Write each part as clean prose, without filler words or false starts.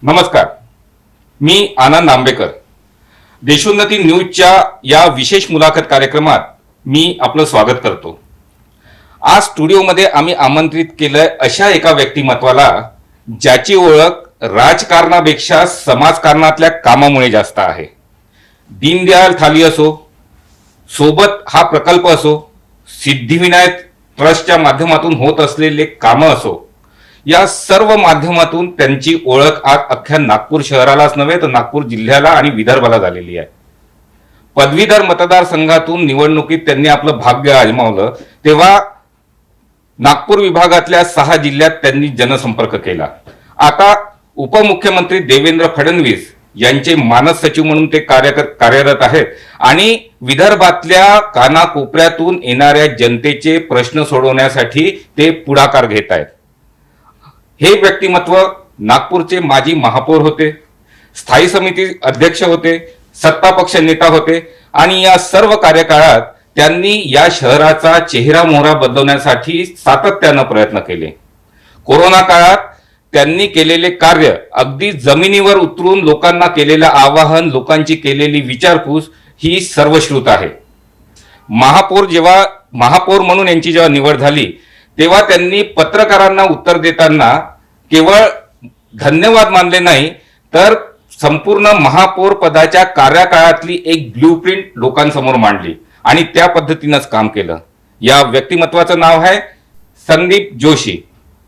नमस्कार, मी आनंद आंबेकर. देशोन्नती न्यूजच्या या विशेष मुलाखत कार्यक्रमात मी आपलं स्वागत करतो. आज स्टुडिओमध्ये आम्ही आमंत्रित केलंय अशा एका व्यक्तिमत्वाला ज्याची ओळख राजकारणापेक्षा समाजकारणातल्या कामामुळे जास्त आहे. दीनदयाल थाली असो, सोबत हा प्रकल्प असो, सिद्धिविनायक ट्रस्टच्या माध्यमातून होत असलेले कामं असो, या सर्व माध्यमातून त्यांची ओळख आज अख्ख्या नागपूर शहरालाच नव्हे तर नागपूर जिल्ह्याला आणि विदर्भाला झालेली आहे. पदवीधर मतदारसंघातून निवडणुकीत त्यांनी आपलं भाग्य आजमावलं तेव्हा नागपूर विभागातल्या 6 जिल्ह्यात त्यांनी जनसंपर्क केला. आता उपमुख्यमंत्री देवेंद्र फडणवीस यांचे मानस सचिव म्हणून ते कार्यरत आहेत आणि विदर्भातल्या कानाकोपऱ्यातून येणाऱ्या जनतेचे प्रश्न सोडवण्यासाठी ते पुढाकार घेत आहेत. हे व्यक्तिमत्व नागपूरचे माजी महापौर होते, स्थायी समिती अध्यक्ष होते, सत्तापक्ष नेता होते आणि या सर्व कार्यकाळात त्यांनी या शहराचा चेहरा मोहरा बदलवण्यासाठी सातत्यानं प्रयत्न केले. कोरोना काळात त्यांनी केलेले कार्य, अगदी जमिनीवर उतरून लोकांना केलेलं आवाहन, लोकांची केलेली विचारपूस ही सर्वश्रुत आहे. महापौर म्हणून यांची जेव्हा निवड झाली तेव्हा त्यांनी पत्रकारांना उत्तर देताना केवळ धन्यवाद मानले नाही तर संपूर्ण महापौर पदाच्या कार्यकाळातली एक ब्ल्यूप्रिंट लोकांसमोर मांडली आणि त्या पद्धतीनंच काम केलं. या व्यक्तिमत्वाचं नाव आहे संदीप जोशी.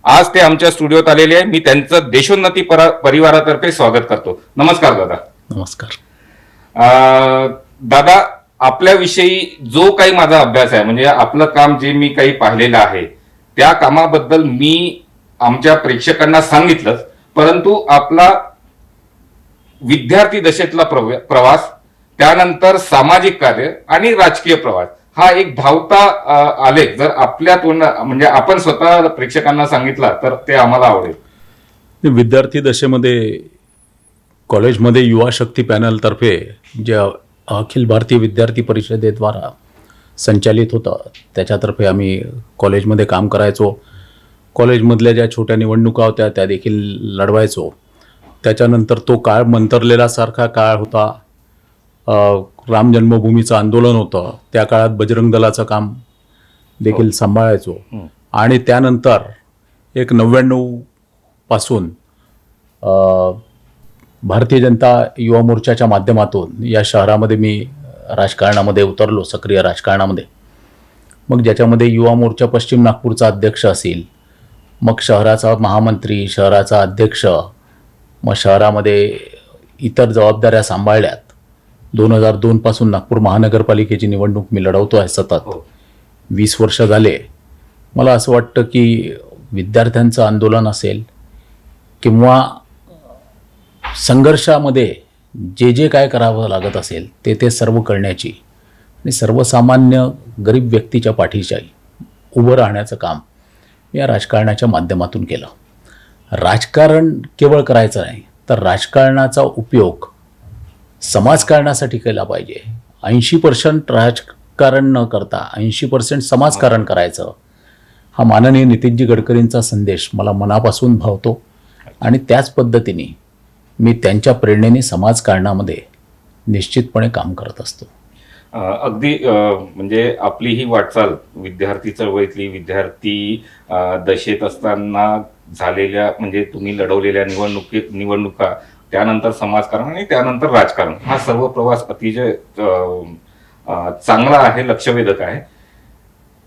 आज ते आमच्या स्टुडिओत आलेले आहे. मी त्यांचं देशोन्नती परिवारातर्फे स्वागत करतो. नमस्कार दादा. नमस्कार. दादा, आपल्याविषयी जो काही माझा अभ्यास आहे, म्हणजे आपलं काम जे मी काही पाहिलेलं आहे त्या कामाबद्दल मी आमच्या प्रेक्षकांना सांगितलंच, परंतु आपला विद्यार्थी दशेतला प्रवास, त्यानंतर सामाजिक कार्य आणि राजकीय प्रवास हा एक धावता आलेख जर आपल्या म्हणजे आपण स्वतः प्रेक्षकांना सांगितला तर ते आम्हाला आवडेल. विद्यार्थी दशेमध्ये कॉलेजमध्ये युवा शक्ती पॅनल तर्फे जे अखिल भारतीय विद्यार्थी परिषदेद्वारा संचालित होतं त्याच्यातर्फे आम्ही कॉलेजमध्ये काम करायचो. कॉलेजमधल्या ज्या छोट्या निवडणुका होत्या त्या देखील लढवायचो. त्याच्यानंतर तो काळ मंतरलेला सारखा काळ होता. राम जन्मभूमीचं आंदोलन होतं, त्या काळात बजरंग दलाचं काम देखील सांभाळायचो. आणि त्यानंतर एक 99 पासून भारतीय जनता युवा मोर्चाच्या माध्यमातून या शहरामध्ये मी राजकारणामध्ये उतरलो, सक्रिय राजकारणामध्ये. मग ज्याच्यामध्ये युवा मोर्चा पश्चिम नागपूरचा अध्यक्ष असेल, मग शहराचा महामंत्री, शहराचा अध्यक्ष, मग शहरामध्ये इतर जबाबदाऱ्या सांभाळल्यात. 2002 पासून नागपूर महानगरपालिकेची निवडणूक मी लढवतो आहे सतत. 20 वर्ष झाले. मला असं वाटतं की विद्यार्थ्यांचं आंदोलन असेल किंवा संघर्षामध्ये जे काय करावं लागत असेल ते सर्व करण्याची आणि सर्वसामान्य गरीब व्यक्तीच्या पाठीशी उभं राहण्याचं काम या राजकारणाच्या माध्यमातून केलं. राजकारण केवळ करायचं नाही तर राजकारणाचा उपयोग समाजकारणासाठी केला पाहिजे. 80% राजकारण न करता 80% समाजकारण करायचं, हा माननीय नितीनजी गडकरींचा संदेश मला मनापासून भावतो आणि त्याच पद्धतीने मी त्यांच्या प्रेरणेने समाजकारणामध्ये निश्चितपणे काम करत असतो. अगदी म्हणजे आपली ही वाटचाल विद्यार्थी चळवळीतली, विद्यार्थी दशेत असताना झालेल्या, म्हणजे तुम्ही लढवलेल्या निवडणुका, त्यानंतर समाजकारण आणि त्यानंतर राजकारण, हा सर्व प्रवास अतिशय चांगला आहे, लक्षवेधक आहे.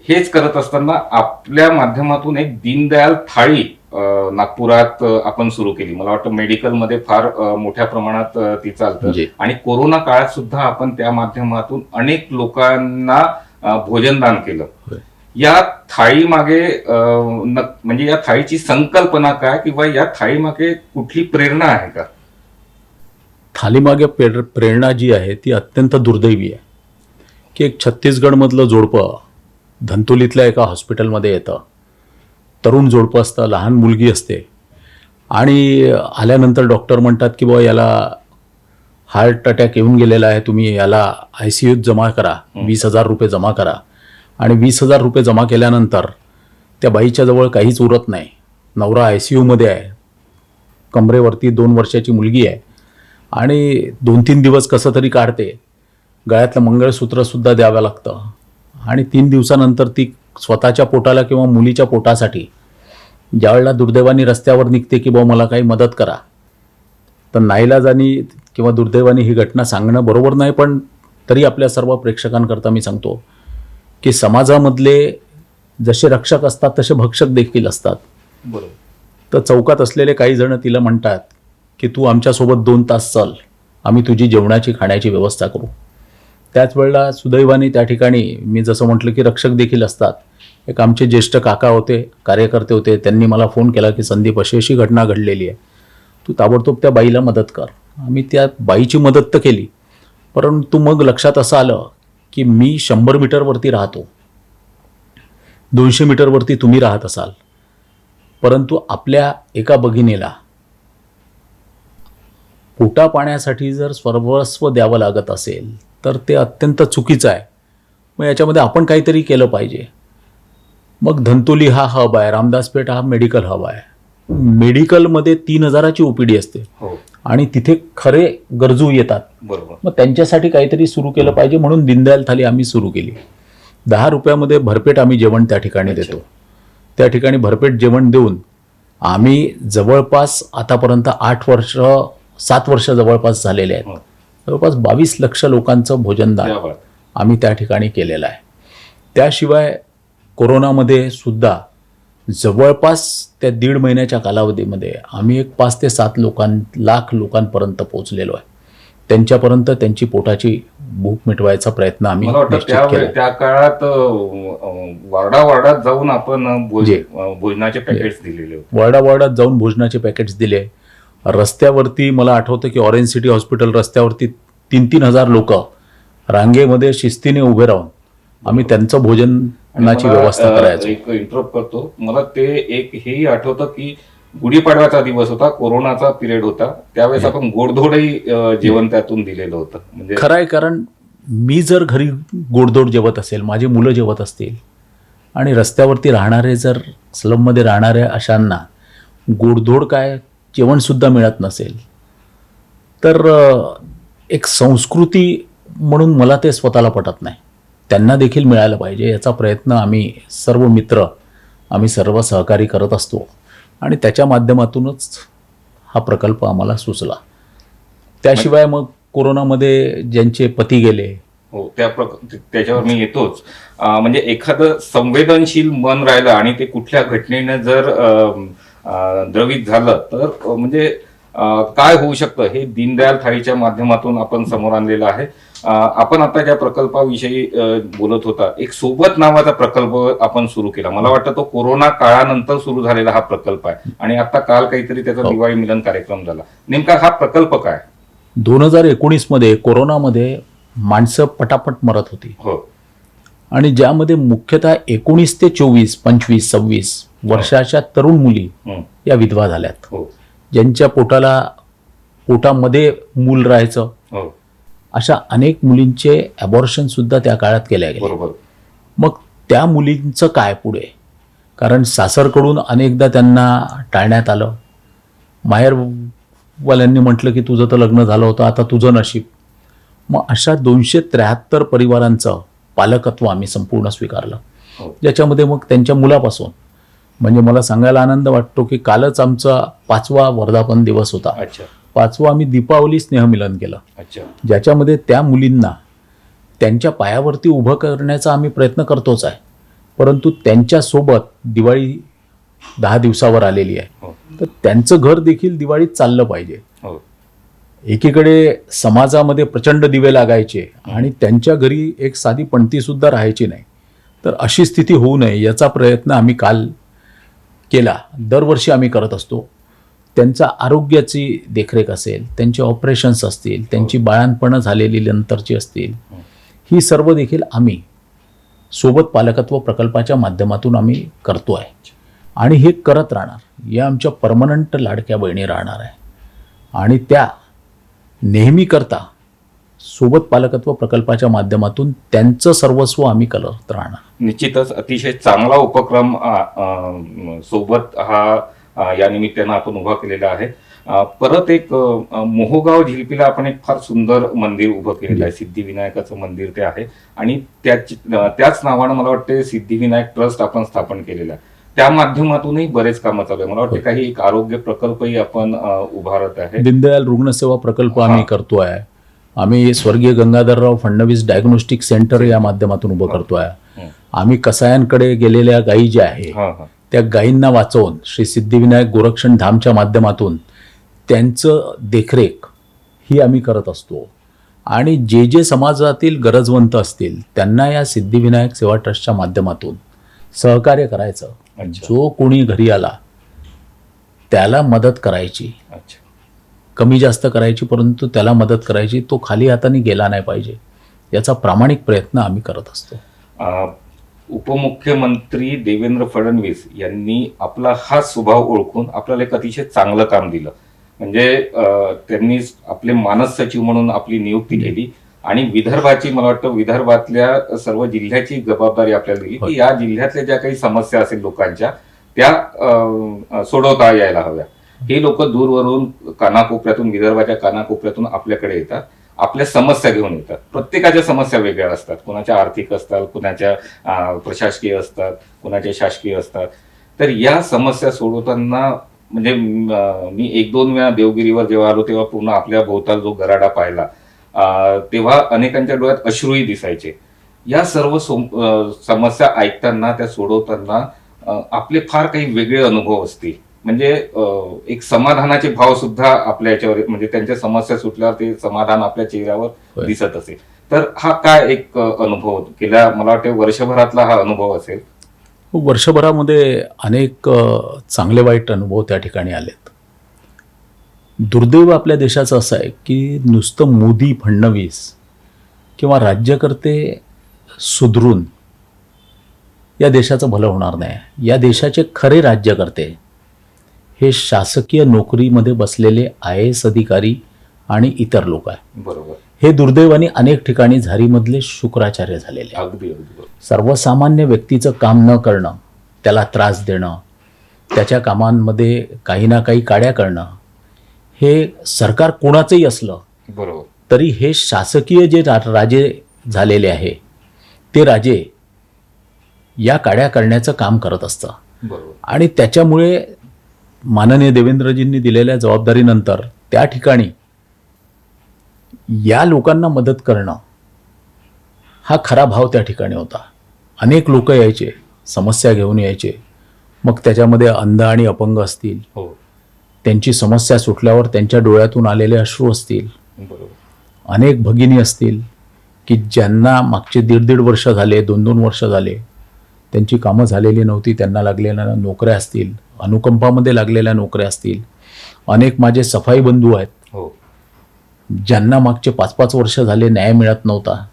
हेच करत असताना आपल्या माध्यमातून एक दीनदयाल थाळी नागपुरात आपण सुरू केली. मला वाटतं मेडिकलमध्ये फार मोठ्या प्रमाणात ती चालतं आणि कोरोना काळात सुद्धा आपण त्या माध्यमातून अनेक लोकांना भोजनदान केलं. या थाळी मागे म्हणजे या थाळीची संकल्पना काय किंवा या थाळी मागे कुठली प्रेरणा आहे का? थालीमागे प्रेरणा जी आहे ती अत्यंत दुर्दैवी आहे की एक छत्तीसगडमधलं जोडपं धंतोलीतल्या एका हॉस्पिटलमध्ये येतं. तरुण जोडपं असतं, लहान मुलगी असते आणि आल्यानंतर डॉक्टर म्हणतात की बाबा याला हार्ट अटॅक येऊन गेलेला आहे, तुम्ही याला ICUत जमा करा, 20,000 रुपये जमा करा. आणि 20,000 रुपये जमा केल्यानंतर त्या बाईच्या जवळ काहीच उरत नाही. नवरा ICUमध्ये आहे, कमरेवरती 2 वर्षाची मुलगी आहे आणि 2-3 दिवस कसं तरी काढते. गळ्यातलं मंगळसूत्रसुद्धा द्यावं लागतं आणि 3 दिवसानंतर ती स्वतःच्या पोटाला किंवा मुलीच्या पोटासाठी ज्यावेळेला दुर्दैवाने रस्त्यावर निघते की मला काही मदत करा, तर नाईलाजानी किंवा दुर्दैवाने ही घटना सांगणं बरोबर नाही, पण तरी आपल्या सर्व प्रेक्षकांकरता मी सांगतो की समाजामधले जसे रक्षक असतात तसे भक्षक देखील असतात. बरोबर. तर चौकात असलेले काही जण तिला म्हणतात की तू आमच्यासोबत 2 तास चल, आम्ही तुझी जेवणाची खाण्याची व्यवस्था करू. त्याच वेळेला सुदैवाने त्या ठिकाणी मी जसं म्हटलं की रक्षक देखील असतात. एक आमचे ज्येष्ठ काका होते, कार्यकर्ते होते, त्यांनी मला फोन केला की संदीप अशी अशी घटना घडलेली आहे, तू ताबडतोब त्या बाईला मदत कर. आम्ही त्या बाईची मदत तर केली, परंतु मग लक्षात असं आलं की मी 100 मीटरवरती राहतो, 200 मीटरवरती तुम्ही राहत असाल, परंतु आपल्या एका भगिनीला पोटा पाण्यासाठी जर सर्वस्व द्यावं लागत असेल तर ते अत्यंत चुकीचं आहे. मग याच्यामध्ये आपण काहीतरी केलं पाहिजे. मग धंतोली हा हब आहे, रामदासपेठ हा मेडिकल हब आहे. मेडिकलमध्ये 3000ची OPD असते हो. आणि तिथे खरे गरजू येतात. बरोबर. मग त्यांच्यासाठी काहीतरी सुरू केलं पाहिजे म्हणून दीनदयाल थाली आम्ही सुरू केली. 10 रुपयामध्ये भरपेट आम्ही जेवण त्या ठिकाणी देतो. त्या ठिकाणी भरपेट जेवण देऊन आम्ही जवळपास आतापर्यंत 7 वर्ष जवळपास झालेले आहेत. जवळपास 22 लक्ष लोकांचं भोजनदान क्या बात. आम्ही त्या ठिकाणी केलेलं आहे. त्याशिवाय कोरोनामध्ये सुद्धा जवळपास त्या 1.5 महिन्याच्या कालावधीमध्ये आम्ही एक 5 ते 7 लाख लोकांपर्यंत पोहोचलेलो आहे. त्यांच्यापर्यंत त्यांची पोटाची भूक मिटवायचा प्रयत्न आम्ही मला वाटतं निश्चित केला. त्या काळात वार्डात जाऊन आपण भोजनाचे पॅकेट्स दिलेले होते. वार्डात जाऊन भोजनाचे पॅकेट्स दिले. रस्त्यावरती मला आठवतं की ऑरेंज सिटी हॉस्पिटल रस्त्यावरती 3-3 हजार लोक रांगेमध्ये शिस्तीने उभे राहून आम्ही त्यांचं भोजनाची व्यवस्था करायचो. एक इंटरप्ट करतो, मला ते एक हेही आठवतं की गुढीपाडव्याचा दिवस होता, कोरोनाचा पिरियड होता, त्यावेळेस आपण गोडधोडही जेवण त्यातून दिलेलं होतं. म्हणजे खरं आहे, कारण मी जर घरी गोडधोड जेवत असेल, माझी मुलं जेवत असतील आणि रस्त्यावरती राहणारे जर स्लममध्ये राहणाऱ्या अशांना गोडधोड काय जेवणसुद्धा मिळत नसेल तर एक संस्कृती म्हणून मला ते स्वतःला पटत नाही. त्यांना देखील मिळालं पाहिजे याचा प्रयत्न आम्ही सर्व मित्र, आम्ही सर्व सहकारी करत असतो आणि त्याच्या माध्यमातूनच हा प्रकल्प आम्हाला सुचला. त्याशिवाय मग कोरोनामध्ये ज्यांचे पती गेले, हो, त्याच्यावर मी येतोच. म्हणजे एखादं संवेदनशील मन राहिलं आणि ते कुठल्या घटनेनं जर द्रवित झालं तर म्हणजे काय होऊ शकतं हे दीनदयाल थाळीच्या माध्यमातून आपण समोर आणलेलं आहे. आपण आता ज्या प्रकल्पाविषयी बोलत होता, एक सोबत नावाचा प्रकल्प आपण सुरू केला. मला वाटतं तो कोरोना काळानंतर सुरू झालेला हा प्रकल्प आहे आणि आता काल काहीतरी त्याचा दिवाळी मिलन कार्यक्रम झाला. नेमका हा प्रकल्प काय? 2019 मध्ये कोरोनामध्ये माणसं पटापट मरत होती. हो. आणि ज्यामध्ये मुख्यतः 19 ते 24, 25, 26 वर्षाच्या तरुण मुली या विधवा झाल्यात. हो. ज्यांच्या पोटामध्ये मूल राहायचं, हो. अशा अनेक मुलींचे ॲबॉर्शन सुद्धा त्या काळात केल्या गेले. बरोबर. मग त्या मुलींचं काय पुढे? कारण सासरकडून अनेकदा त्यांना टाळण्यात आलं. माहेरवाल्यांनी म्हटलं की तुझं तर लग्न झालं होतं, आता तुझं नशीब. मग अशा 273 परिवारांचं पालकत्व आम्ही संपूर्ण स्वीकारलं. हो. ज्याच्यामध्ये मग त्यांच्या मुलापासून, म्हणजे मला सांगायला आनंद वाटतो की कालच आमचा 5वा वर्धापन दिवस होता. अच्छा. 5वा आम्ही दीपावली स्नेहमिलन केलं. अच्छा. ज्याच्यामध्ये त्या मुलींना त्यांच्या पायावरती उभं करण्याचा आम्ही प्रयत्न करतोच आहे, परंतु त्यांच्यासोबत दिवाळी 10 दिवसावर आलेली आहे. हो. तर त्यांचं घर देखील दिवाळीत चाललं पाहिजे. हो. एकीकडे समाजामध्ये प्रचंड दिवे लागायचे आणि त्यांच्या घरी एक साधी पणती सुद्धा राहायची नाही. तर अशी स्थिती होऊ नये याचा प्रयत्न आम्ही काल केला. दरवर्षी आम्ही करत असतो. त्यांचा आरोग्याची देखरेख असेल, त्यांचे ऑपरेशन्स असतील, त्यांची बाळंतपणं झालेली नंतरची असतील, ही सर्व देखील आम्ही सोबत पालकत्व प्रकल्पाच्या माध्यमातून आम्ही करतो आहे आणि हे करत राहणार. या आमच्या परमनंट लाडक्या बहिणी राहणार आहे आणि त्या नेहमी करता सोबत पालकत्व प्रकल्पाच्या माध्यमातून त्यांचं सर्वस्व आम्ही करत राहणार. निश्चितच अतिशय चांगला उपक्रम सोबत हा या निमित्तानं आपण उभा केलेला आहे. परत एक मोहोगाव झिलपीला आपण एक फार सुंदर मंदिर उभं केलेलं आहे, सिद्धिविनायकाचं मंदिर ते आहे. आणि त्याच नावानं मला वाटते सिद्धिविनायक ट्रस्ट आपण स्थापन केलेलं आहे. त्या माध्यमातूनही बरेच कामं चालू आहे. मला वाटतं काही एक आरोग्य प्रकल्पही आपण उभारत आहे. दीनदयाल रुग्णसेवा प्रकल्प आम्ही करतोय. आम्ही स्वर्गीय गंगाधरराव फडणवीस डायग्नोस्टिक सेंटर या माध्यमातून उभं करतोय. आम्ही कसायांकडे गेलेल्या गायी ज्या आहे त्या गायींना वाचवून श्री सिद्धिविनायक गोरक्षण धामच्या माध्यमातून त्यांचं देखरेख ही आम्ही करत असतो. आणि जे जे समाजातील गरजवंत असतील त्यांना या सिद्धिविनायक सेवा ट्रस्टच्या माध्यमातून सहकार्य करायचं. जो कोणी घरी आला त्याला मदत करायची, कमी जास्त करायची, परंतु त्याला मदत करायची. तो खाली हाताने गेला नाही पाहिजे याचा प्रामाणिक प्रयत्न आम्ही करत असतो. उपमुख्यमंत्री देवेंद्र फडणवीस यांनी आपला हा स्वभाव ओळखून आपल्याला एक अतिशय चांगलं काम दिलं. म्हणजे त्यांनी आपले मानस सचिव म्हणून आपली नियुक्ती केली आणि विदर्भाची, मला वाटतं विदर्भातल्या सर्व जिल्ह्याची जबाबदारी आपल्याला दिली की या जिल्ह्यातल्या ज्या काही समस्या असेल लोकांच्या त्या सोडवता यायला हव्या. हे लोक दूरवरून कानाकोपऱ्यातून, विदर्भाच्या कानाकोपऱ्यातूून आपल्याकडे येतात, आपल्या समस्या घेऊन येतात. प्रत्येकाच्या समस्या वेगळ्या असतात. कुणाच्या आर्थिक असतात, कुणाच्या प्रशासकीय असतात, कुणाच्या शासकीय असतात. तर या समस्या सोडवताना म्हणजे मी 1-2 वेळा देवगिरीवर जेव्हा आलो तेव्हा पूर्ण आपल्या भोवताल जो गराडा पाहिला तेव्हा अनेकांच्या डोळ्यात अश्रूही दिसायचे. या सर्व समस्या ऐकताना, त्या सोडवताना आपले फार काही वेगळे अनुभव असतील. म्हणजे एक समाधानाचे भाव सुद्धा आपल्या याच्यावर, म्हणजे त्यांच्या समस्या सुटल्यावर ते समाधान आपल्या चेहऱ्यावर दिसत असेल. तर हा काय एक अनुभव गेल्या, मला वाटतं वर्षभरातला हा अनुभव असेल. वर्षभरामध्ये अनेक चांगले वाईट अनुभव त्या ठिकाणी आलेत. दुर्दैव आपल्या देशाचं असं आहे की नुसतं मोदी, फडणवीस किंवा राज्यकर्ते सुधरून या देशाचं भलं होणार नाही. या देशाचे खरे राज्यकर्ते हे शासकीय नोकरीमध्ये बसलेले IAS अधिकारी आणि इतर लोक आहे. बरोबर. हे दुर्दैवाने अनेक ठिकाणी झारीमधले शुक्राचार्य झालेले. अगदी. सर्वसामान्य व्यक्तीचं काम न करणं, त्याला त्रास देणं, त्याच्या कामांमध्ये काही ना काही काड्या करणं, हे सरकार कोणाचंही असलं बरोबर तरी हे शासकीय जे राजे झालेले आहे ते राजे या काड्या करण्याचं काम करत असतं. बरोबर. आणि त्याच्यामुळे माननीय देवेंद्रजींनी दिलेल्या जबाबदारीनंतर त्या ठिकाणी या लोकांना मदत करणं हा खरा भाव त्या ठिकाणी होता. अनेक लोक यायचे, समस्या घेऊन यायचे. मग त्याच्यामध्ये अंध आणि अपंग असतील, त्यांची समस्या सुटल्यावर त्यांच्या डोळ्यातून आलेले अश्रू असतील. अनेक भगिनी असतील की ज्यांना मागचे 1.5 वर्ष झाले, 2-2 वर्ष झाले त्यांची कामं झालेली नव्हती, त्यांना लागलेल्या नोकऱ्या असतील, अनुकंपामध्ये लागलेल्या नोकऱ्या असतील. अनेक माझे सफाई बंधू आहेत ज्यांना मागचे 5-5 वर्ष झाले न्याय मिळत नव्हता,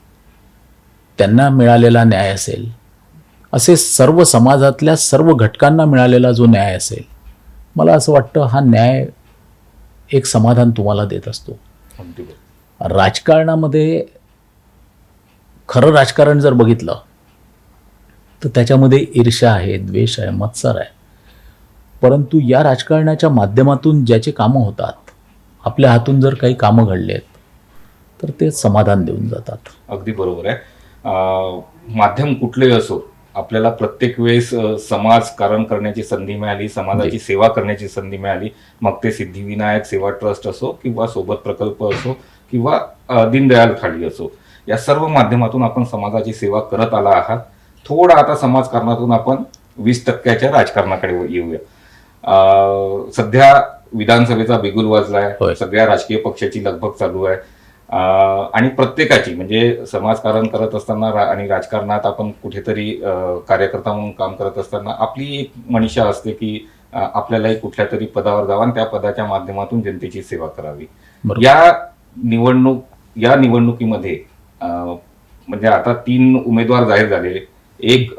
त्यांना मिळालेला न्याय असेल. असे सर्व समाजातल्या सर्व घटकांना मिळालेला जो न्याय असेल, मला असं वाटतं हा न्याय एक समाधान तुम्हाला देत असतो. राजकारणामध्ये खरं राजकारण जर बघितलं तर त्याच्यामध्ये ईर्ष्या आहे, द्वेष आहे, मत्सर आहे. परंतु या राजकारणाच्या माध्यमातून ज्याचे कामं होतात, आपल्या हातून जर काही कामं घडलेत तर ते समाधान देऊन जातात. अगदी बरोबर आहे. माध्यम कुठलेही असो, आपल्याला प्रत्येक वेळेस समाजकारण करण्याची संधी मिळाली, समाजाची सेवा करण्याची संधी मिळाली. मग ते सिद्धिविनायक सेवा ट्रस्ट असो किंवा सोबत प्रकल्प असो किंवा दीनदयाल थाळी असो, या सर्व माध्यमातून आपण समाजाची सेवा करत आला आहात. थोडं आता समाजकारणातून आपण 20% राजकारणाकडे येऊया. सध्या विधानसभेचा बिगुल वाजलाय, सगळ्या राजकीय पक्षाची लगबग चालू आहे आणि प्रत्येकाची, म्हणजे समाजकारण करत असताना आणि राजकारणात आपण कुठेतरी कार्यकर्ता म्हणून काम करत असताना आपली एक मनीषा असते की आपल्यालाही कुठल्या तरी पदावर जावं आणि त्या पदाच्या माध्यमातून जनतेची सेवा करावी. या निवडणुकीमध्ये म्हणजे आता 3 उमेदवार जाहीर झालेले, एक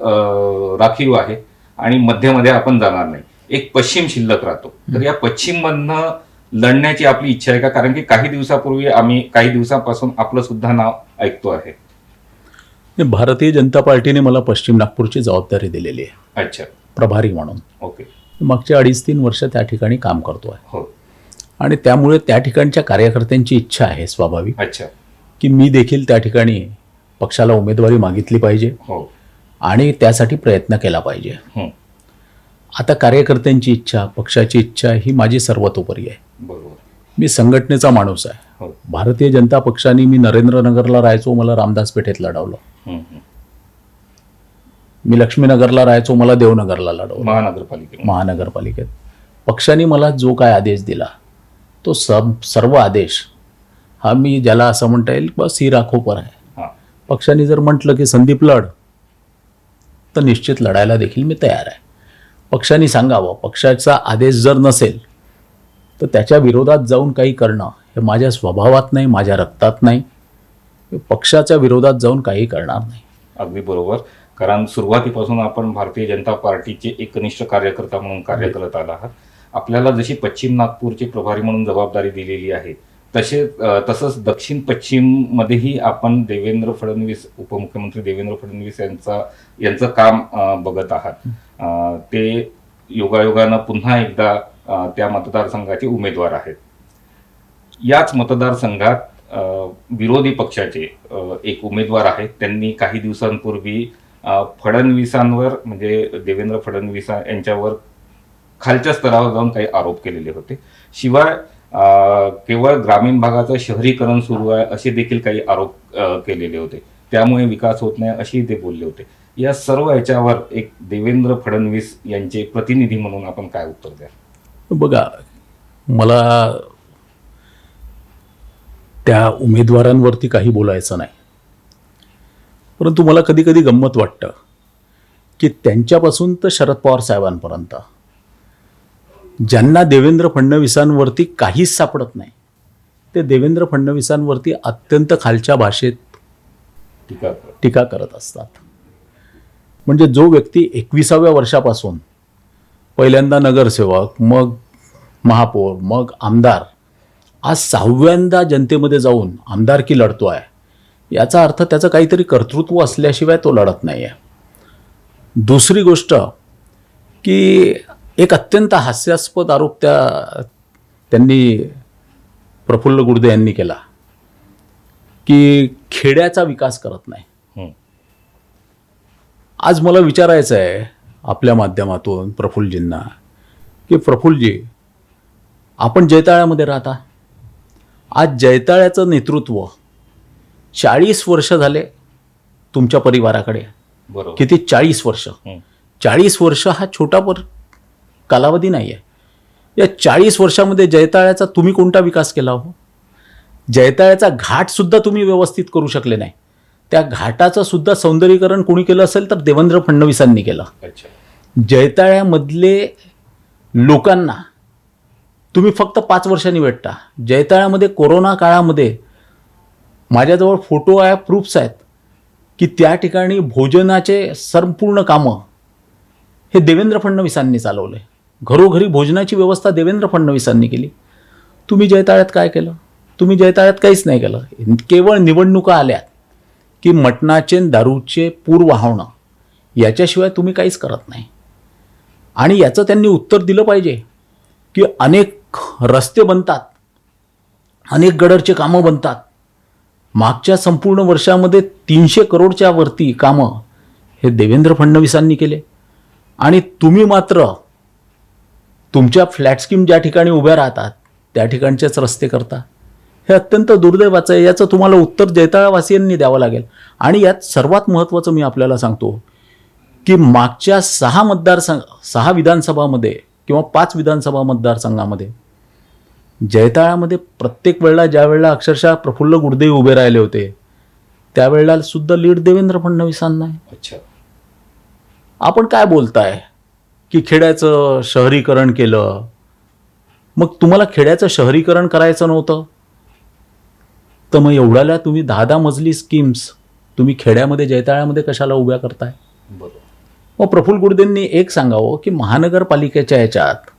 राखीव आहे आणि मध्यमध्ये आपण जाणार नाही, एक पश्चिम शिल्लक राहतो. तर या पश्चिम मधनं लढण्याची आपली इच्छा आहे का? कारण की काही दिवसापासून आपलं सुद्धा नाव ऐकतो आहे. भारतीय जनता पार्टीने मला पश्चिम नागपूरची जबाबदारी दिलेली आहे. अच्छा. प्रभारी म्हणून. ओके. मागच्या 2.5-3 वर्ष त्या ठिकाणी काम करतो आहे. आणि त्यामुळे त्या ठिकाणच्या कार्यकर्त्यांची इच्छा आहे स्वाभाविक अच्छा. की मी देखील त्या ठिकाणी पक्षाला उमेदवारी मागितली पाहिजे हो. आणि त्यासाठी प्रयत्न केला पाहिजे. हं. आता कार्यकर्त्यांची इच्छा, पक्षाची इच्छा ही माझी सर्वतोपरी आहे. बरोबर. मी संघटनेचा माणूस आहे. हो. भारतीय जनता पक्षाने मी नरेंद्रनगरला राहायचो, मला रामदास पेठेत लढवलं. हं, हं. मी लक्ष्मीनगरला राहायचो, मला देवनगरला लढवलं. महानगरपालिकेत पक्षाने मला जो काय आदेश दिला तो सर्व आदेश हा मी ज्याला असं म्हणता येईल बस ही राखोपर आहे. हां. पक्षाने जर म्हटलं की संदीप लढ, तर निश्चित लढायला देखील मी तयार आहे. पक्षाने सांगावं, पक्षाचा आदेश जर नसेल तर त्याच्या विरोधात जाऊन काही करणं हे माझ्या स्वभावात नाही, माझ्या रक्तात नाही. मी पक्षाच्या विरोधात जाऊन काही करणार नाही. अगदी बरोबर. कारण सुरुवातीपासून आपण भारतीय जनता पार्टीचे एकनिष्ठ कार्यकर्ता म्हणून कार्य करत आला आहात. आपल्याला जशी पश्चिम नागपूरची प्रभारी म्हणून जबाबदारी दिलेली आहे तसंच दक्षिण पश्चिम मध्येही आपण देवेंद्र फडणवीस, उपमुख्यमंत्री देवेंद्र फडणवीस यांचं काम बघत आहात. ते योगायोगानं पुन्हा एकदा त्या मतदारसंघाचे उमेदवार आहेत. याच मतदारसंघात विरोधी पक्षाचे एक उमेदवार आहेत. त्यांनी काही दिवसांपूर्वी फडणवीसांवर म्हणजे देवेंद्र फडणवीस यांच्यावर खालच्या स्तरावर जाऊन काही आरोप केलेले होते. शिवाय केवळ ग्रामीण भागाचं शहरीकरण सुरू आहे असे देखील काही आरोप केलेले होते. त्यामुळे विकास होत नाही अशी ते बोलले होते. या सर्व याच्यावर एक देवेंद्र फडणवीस यांचे प्रतिनिधी म्हणून आपण काय उत्तर द्या? बघा, मला त्या उमेदवारांवरती काही बोलायचं नाही, परंतु मला कधी कधी गंमत वाटतं की त्यांच्यापासून तर शरद पवार साहेबांपर्यंत ज्यांना देवेंद्र फडणवीसांवरती काहीच सापडत नाही ते देवेंद्र फडणवीसांवरती अत्यंत खालच्या भाषेत टीका करत असतात. म्हणजे जो व्यक्ती 21व्या वर्षापासून पहिल्यांदा नगरसेवक, मग महापौर, मग आमदार, आज 6व्यांदा जनतेमध्ये जाऊन आमदारकी लढतो आहे, याचा अर्थ त्याचं काहीतरी कर्तृत्व असल्याशिवाय तो लढत नाही आहे. दुसरी गोष्ट की एक अत्यंत हास्यास्पद आरोप त्यांनी प्रफुल्ल गुडदे यांनी केला की खेड्याचा विकास करत नाही. आज मला विचारायचं आहे आपल्या माध्यमातून प्रफुल्लजींना की प्रफुल्लजी, आपण जैताळ्यामध्ये राहता. आज जैताळ्याचं नेतृत्व 40 वर्ष झाले तुमच्या परिवाराकडे. बरोबर. किती? 40 वर्ष. 40 वर्ष हा छोटा कालावधी नाही आहे. या 40 वर्षामध्ये जैताळ्याचा तुम्ही कोणता विकास केला हो? जैताळ्याचा घाट सुद्धा तुम्ही व्यवस्थित करू शकले नाही. त्या घाटाचं सुद्धा सौंदर्यीकरण कोणी केलं असेल तर देवेंद्र फडणवीसांनी केलं. जैताळ्यामधले लोकांना तुम्ही फक्त 5 वर्षांनी भेटता. जैताळ्यामध्ये कोरोना काळामध्ये माझ्याजवळ फोटो आहे, प्रूफ्स आहेत की त्या ठिकाणी भोजनाचे संपूर्ण कामं हे देवेंद्र फडणवीसांनी चालवले. घरोघरी भोजनाची व्यवस्था देवेंद्र फडणवीसांनी केली. तुम्ही जैताळ्यात काय केलं? तुम्ही जैताळ्यात काहीच नाही केलं. केवळ निवडणुका आल्यात की मटणाचे दारूचे पूर वाहवणं, याच्याशिवाय तुम्ही काहीच करत नाही. आणि याचं त्यांनी उत्तर दिलं पाहिजे की अनेक रस्ते बनतात, अनेक गडरचे कामं बनतात. मागच्या संपूर्ण वर्षामध्ये 300 करोडच्या वरती कामं हे देवेंद्र फडणवीसांनी केले. आणि तुम्ही मात्र तुमच्या फ्लॅट स्कीम ज्या ठिकाणी उभ्या राहतात त्या ठिकाणचेच रस्ते करता. हे अत्यंत दुर्दैवाचं आहे. याचं तुम्हाला उत्तर जैताळवासियांनी द्यावं लागेल. आणि यात सर्वात महत्त्वाचं मी आपल्याला सांगतो की मागच्या 6 विधानसभामध्ये किंवा 5 विधानसभा मतदारसंघामध्ये जैताळ्यामध्ये प्रत्येक वेळेला ज्या वेळेला अक्षरशः प्रफुल्ल गुडदे उभे राहिले होते त्यावेळेला सुद्धा लीड देवेंद्र फडणवीसांना आहे. अच्छा. आपण काय बोलताय की खेड्याचं शहरीकरण केलं? मग तुम्हाला खेड्याचं शहरीकरण करायचं नव्हतं तर मग एवढ्याला तुम्ही 10 मजली स्कीम्स तुम्ही खेड्यामध्ये जैताळ्यामध्ये कशाला उभ्या करताय? बरोबर. मग प्रफुल्ल गुडदेंनी एक सांगावं की महानगरपालिकेच्या याच्यात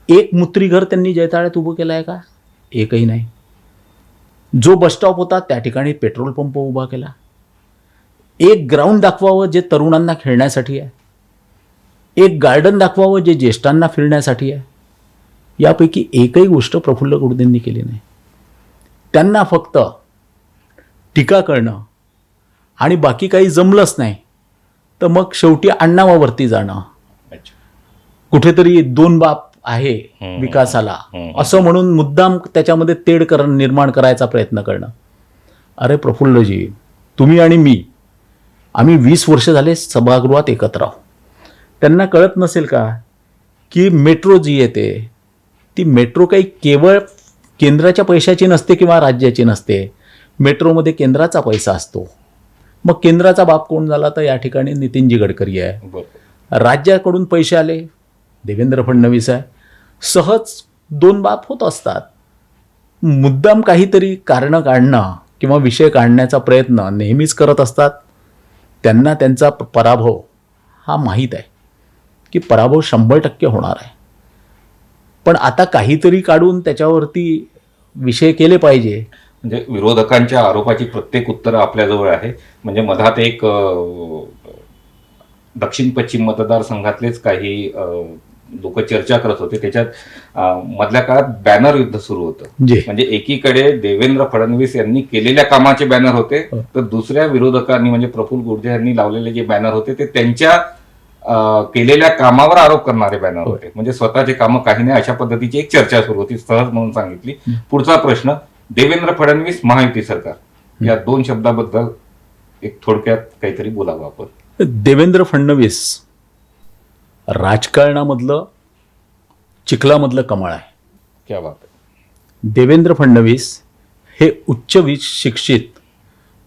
एक मुत्रीघर त्यांनी जैताळ्यात उभं केलं आहे का? एकही नाही. जो बसस्टॉप होता त्या ठिकाणी पेट्रोल पंप उभा केला. एक ग्राउंड दाखवावं जे तरुणांना खेळण्यासाठी आहे. एक गार्डन दाखवावं जे ज्येष्ठांना फिरण्यासाठी आहे. यापैकी एकही गोष्ट प्रफुल्ल गुडदेंनी केली नाही. त्यांना फक्त टीका करणं आणि बाकी काही जमलंच नाही तर मग शेवटी आडनावावरती जाणं, अच्छा. कुठेतरी दोन बाप आहे विकासाला असं म्हणून मुद्दाम त्याच्यामध्ये तेढ निर्माण करायचा प्रयत्न करणं. अरे प्रफुल्लजी, तुम्ही आणि मी, आम्ही 20 वर्ष झाले सभागृहात एकत्र आहोत. त्यांना कळत नसेल का की मेट्रो जी येते ती मेट्रो काही केवळ केंद्राच्या पैशाची नसते किंवा राज्याची नसते. मेट्रोमध्ये केंद्राचा पैसा असतो. मग केंद्राचा बाप कोण झाला तर या ठिकाणी नितीनजी गडकरी आहे. बरोबर. राज्याकडून पैसे आले, देवेंद्र फडणवीस आहे. सहज दोन बाप होत असतात. मुद्दाम काहीतरी कारणं काढणं किंवा विषय काढण्याचा प्रयत्न नेहमीच करत असतात. त्यांना त्यांचा पराभव हा माहीत आहे की पराभव 100% होणार आहे. पण आता काहीतरी काढून त्याच्यावरती विषय केले पाहिजे. म्हणजे विरोधकांच्या आरोपाची प्रत्येक उत्तर आपल्याजवळ आहे. म्हणजे मधात एक दक्षिण पश्चिम मतदारसंघातलेच काही लोक चर्चा करत होते. त्याच्यात मधल्या काळात बॅनर युद्ध सुरू होतं. म्हणजे एकीकडे देवेंद्र फडणवीस यांनी केलेल्या कामाचे बॅनर होते, तर दुसऱ्या विरोधकांनी म्हणजे प्रफुल्ल गुडदे यांनी लावलेले जे बॅनर होते ते त्यांच्या केलेल्या कामावर आरोप करणारे बॅनर होते. म्हणजे स्वतःचे कामं काही नाही अशा पद्धतीची एक चर्चा सुरू होती, सहज म्हणून सांगितली. पुढचा प्रश्न, देवेंद्र फडणवीस महायुती सरकार या दोन शब्दाबद्दल एक थोडक्यात काहीतरी बोलावं आपण. देवेंद्र फडणवीस राजकारणामधलं चिखलामधलं कमळ आहे. क्या बात आहे. देवेंद्र फडणवीस हे उच्च शिक्षित,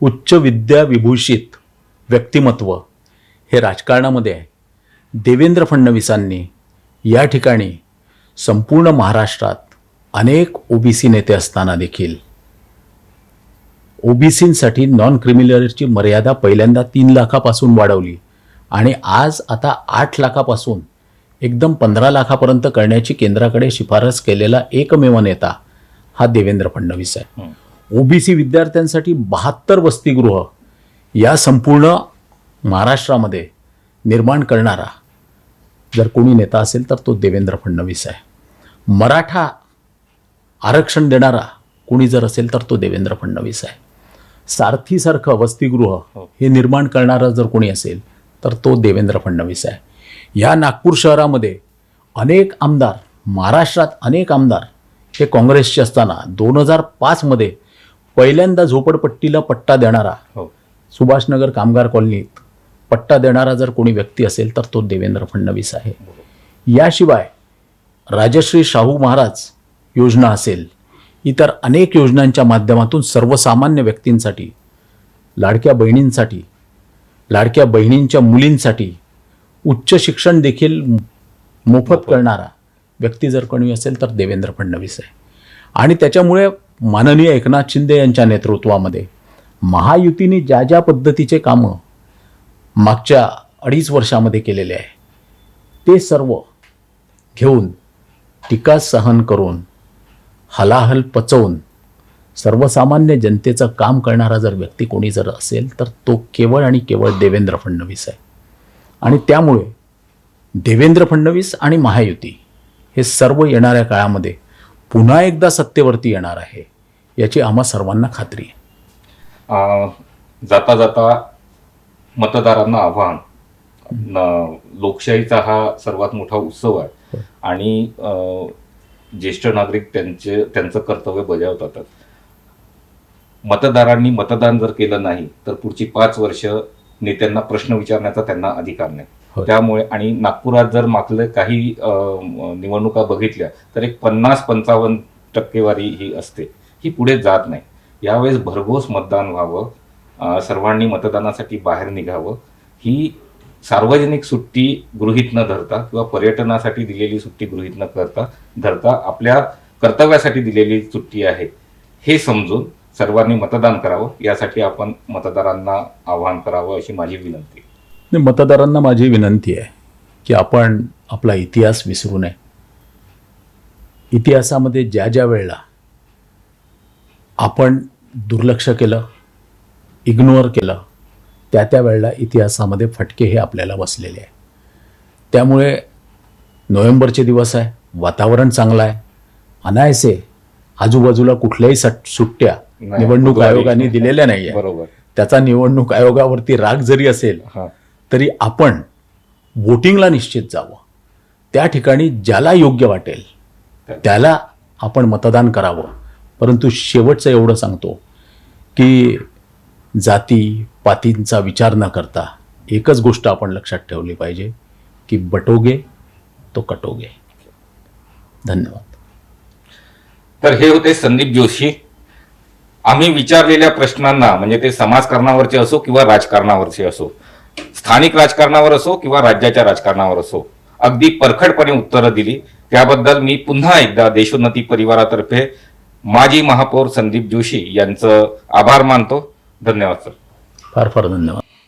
उच्च विद्या विभूषित व्यक्तिमत्व हे राजकारणामध्ये आहे. देवेंद्र फडणवीसांनी या ठिकाणी संपूर्ण महाराष्ट्रात अनेक ओबीसी नेते असताना देखील ओबीसींसाठी नॉन क्रिमिनलची मर्यादा पहिल्यांदा 3 लाखापासून वाढवली आणि आज आता 8 लाखापासून एकदम 15 लाखापर्यंत करण्याची केंद्राकडे शिफारस केलेला एकमेव नेता हा देवेंद्र फडणवीस आहे. ओबीसी विद्यार्थ्यांसाठी 72 वसतिगृह या संपूर्ण महाराष्ट्रामध्ये निर्माण करणारा जर कोणी नेता असेल तर तो देवेंद्र फडणवीस आहे. मराठा आरक्षण देणारा कोणी जर असेल तर तो देवेंद्र फडणवीस आहे. सारथीसारखं वसतिगृह हे निर्माण करणारा जर कोणी असेल तर तो देवेंद्र फडणवीस आहे. या नागपूर शहरामध्ये अनेक आमदार, महाराष्ट्रात अनेक आमदार हे काँग्रेसचे असताना 2005 मध्ये पहिल्यांदा झोपडपट्टीला पट्टा देणारा, सुभाषनगर कामगार कॉलनीत पट्टा देणारा जर कोणी व्यक्ती असेल तर तो देवेंद्र फडणवीस आहे. याशिवाय राजश्री शाहू महाराज योजना असेल, इतर अनेक योजनांच्या माध्यमातून सर्वसामान्य व्यक्तींसाठी, लाडक्या बहिणींसाठी, लाडक्या बहिणींच्या मुलींसाठी उच्च शिक्षण देखील मोफत करणारा व्यक्ती जर कोणी असेल तर देवेंद्र फडणवीस आहे. आणि त्याच्यामुळे माननीय एकनाथ शिंदे यांच्या नेतृत्वामध्ये महायुतीने ज्या ज्या पद्धतीचे कामं मागच्या 2.5 वर्षामध्ये केलेले आहे ते सर्व घेऊन टीका सहन करून हलाहल पचवून सर्वसामान्य जनतेचं काम करणारा जर व्यक्ती कोणी जर असेल तर तो केवळ आणि केवळ देवेंद्र फडणवीस आहे. आणि त्यामुळे देवेंद्र फडणवीस आणि महायुती हे सर्व येणाऱ्या काळामध्ये पुन्हा एकदा सत्तेवरती येणार आहे याची आम्हा सर्वांना खात्री आहे. जाता जाता मतदारांना आव्हान, लोकशाहीचा हा सर्वात मोठा उत्सव आहे आणि ज्येष्ठ नागरिक त्यांचं कर्तव्य बजावतात. मतदारांनी मतदान जर केलं नाही तर पुढची 5 वर्ष नेत्यांना प्रश्न विचारण्याचा त्यांना अधिकार नाही. त्यामुळे आणि नागपुरात जर मागले काही निवडणुका बघितल्या तर एक 50-55 टक्केवारी ही असते, ही पुढे जात नाही. यावेळेस भरघोस मतदान व्हावं, सर्वांनी मतदानासाठी बाहेर निघावं. ही सार्वजनिक सुट्टी गृहीत न धरता किंवा पर्यटनासाठी दिलेली सुट्टी गृहीत न धरता आपल्या कर्तव्यासाठी दिलेली सुट्टी आहे हे समजून सर्वांनी मतदान करावं. यासाठी आपण मतदारांना आवाहन करावं अशी माझी विनंती. मतदारांना माझी विनंती आहे की आपण आपला इतिहास विसरू नये. इतिहासामध्ये ज्या ज्या वेळेला आपण दुर्लक्ष केलं, इग्नोर केलं, त्या वेळेला इतिहासामध्ये फटके हे आपल्याला बसलेले आहे. त्यामुळे नोव्हेंबरचे दिवस आहे, वातावरण चांगलं आहे, अनायसे आजूबाजूला कुठल्याही सुट्ट्या नाही, निवडणूक बुधवारी. आयोगाने दिलेल्या नाही आहे. बरोबर. त्याचा निवडणूक आयोगावरती राग जरी असेल हा. तरी आपण वोटिंगला निश्चित जावं. त्या ठिकाणी ज्याला योग्य वाटेल त्याला आपण मतदान करावं. परंतु शेवटचं एवढं सांगतो की जाती पातींचा विचार न करता एकच गोष्ट आपण लक्षात ठेवली पाहिजे की बटोगे तो कटोगे. धन्यवाद. तर हे होते संदीप जोशी. आम्ही विचारलेल्या प्रश्नांना, म्हणजे ते समाजकारणावरचे असो किंवा राजकारणावरचे असो, स्थानिक राजकारणावर असो किंवा राज्याच्या राजकारणावर असो, अगदी परखडपणे उत्तरं दिली. त्याबद्दल मी पुन्हा एकदा देशोन्नती परिवारातर्फे माजी महापौर संदीप जोशी यांचं आभार मानतो. धन्यवाद सर. फार फार धन्यवाद.